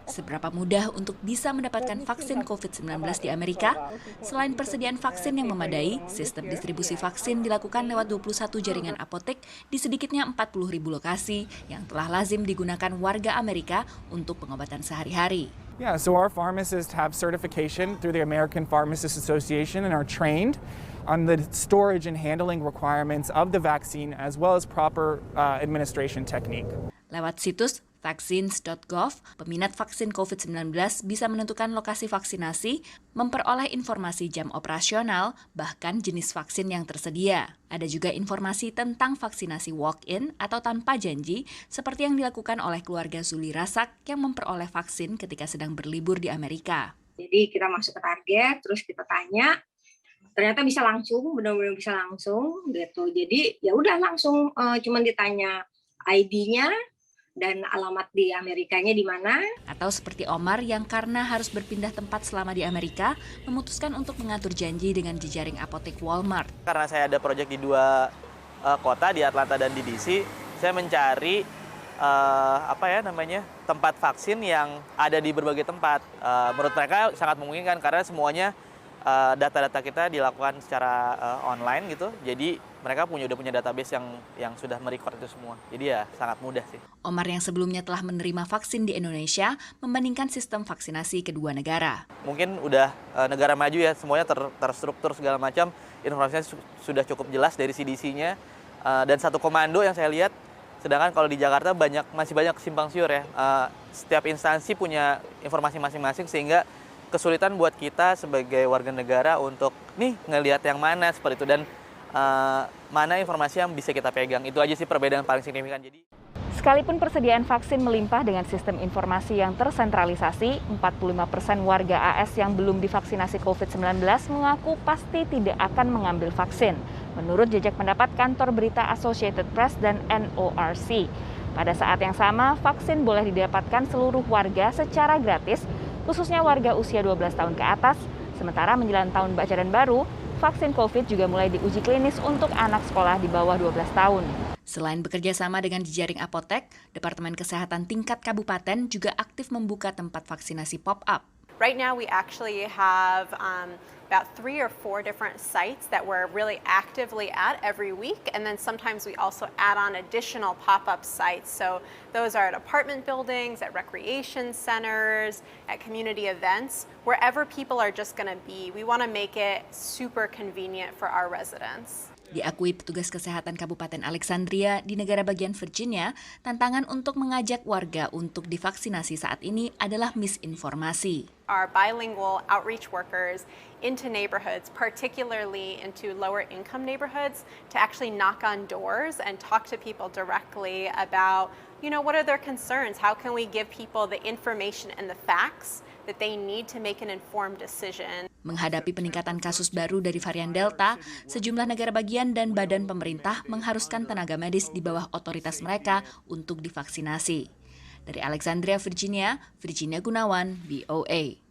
Seberapa mudah untuk bisa mendapatkan vaksin COVID-19 di Amerika? Selain persediaan vaksin yang memadai, sistem distribusi vaksin dilakukan lewat 21 jaringan apotek di sedikitnya 40.000 lokasi yang telah lazim digunakan warga Amerika untuk pengobatan sehari-hari. Yeah, so our pharmacists have certification through the American Pharmacists Association and are trained on the storage and handling requirements of the vaccine as well as proper administration technique. Lewat situs vaccines.gov, peminat vaksin COVID-19 bisa menentukan lokasi vaksinasi, memperoleh informasi jam operasional, bahkan jenis vaksin yang tersedia. Ada juga informasi tentang vaksinasi walk-in atau tanpa janji, seperti yang dilakukan oleh keluarga Zuli Rasak yang memperoleh vaksin ketika sedang berlibur di Amerika. Jadi kita masuk ke target, terus kita tanya, ternyata bisa langsung, benar-benar bisa langsung gitu. Jadi ya udah langsung cuman ditanya ID-nya, dan alamat di Amerikanya di mana. Atau seperti Omar yang karena harus berpindah tempat selama di Amerika, memutuskan untuk mengatur janji dengan jejaring apotek Walmart. Karena saya ada proyek di dua kota, di Atlanta dan di DC, saya mencari tempat vaksin yang ada di berbagai tempat. Menurut mereka sangat memungkinkan karena semuanya data-data kita dilakukan secara online gitu. Jadi mereka udah punya database yang sudah merecord itu semua. Jadi ya sangat mudah sih. Omar yang sebelumnya telah menerima vaksin di Indonesia membandingkan sistem vaksinasi kedua negara. Mungkin udah negara maju ya, semuanya terstruktur segala macam, informasinya sudah cukup jelas dari CDC-nya dan satu komando yang saya lihat. Sedangkan kalau di Jakarta masih banyak simpang siur ya. Setiap instansi punya informasi masing-masing sehingga kesulitan buat kita sebagai warga negara untuk ngelihat yang mana seperti itu dan mana informasi yang bisa kita pegang. Itu aja sih perbedaan paling signifikan. Sekalipun persediaan vaksin melimpah dengan sistem informasi yang tersentralisasi, 45% warga AS yang belum divaksinasi COVID-19 mengaku pasti tidak akan mengambil vaksin. Menurut jejak pendapat kantor berita Associated Press dan NORC. Pada saat yang sama, vaksin boleh didapatkan seluruh warga secara gratis, khususnya warga usia 12 tahun ke atas, sementara menjelang tahun ajaran baru, vaksin COVID juga mulai diuji klinis untuk anak sekolah di bawah 12 tahun. Selain bekerja sama dengan jejaring apotek, Departemen Kesehatan tingkat kabupaten juga aktif membuka tempat vaksinasi pop-up. Right now we actually have about 3 or 4 different sites that we're really actively at every week, and then sometimes we also add on additional pop-up sites. So those are at apartment buildings, at recreation centers, at community events, wherever people are just going to be. We want to make it super convenient for our residents. Diakui petugas kesehatan Kabupaten Alexandria di negara bagian Virginia, tantangan untuk mengajak warga untuk divaksinasi saat ini adalah misinformasi. Our bilingual outreach workers into neighborhoods, particularly into lower income neighborhoods, to actually knock on doors and talk to people directly about, what are their concerns? How can we give people the information and the facts that they need to make an informed decision? Menghadapi peningkatan kasus baru dari varian Delta, sejumlah negara bagian dan badan pemerintah mengharuskan tenaga medis di bawah otoritas mereka untuk divaksinasi. Dari Alexandria, Virginia Gunawan, VOA.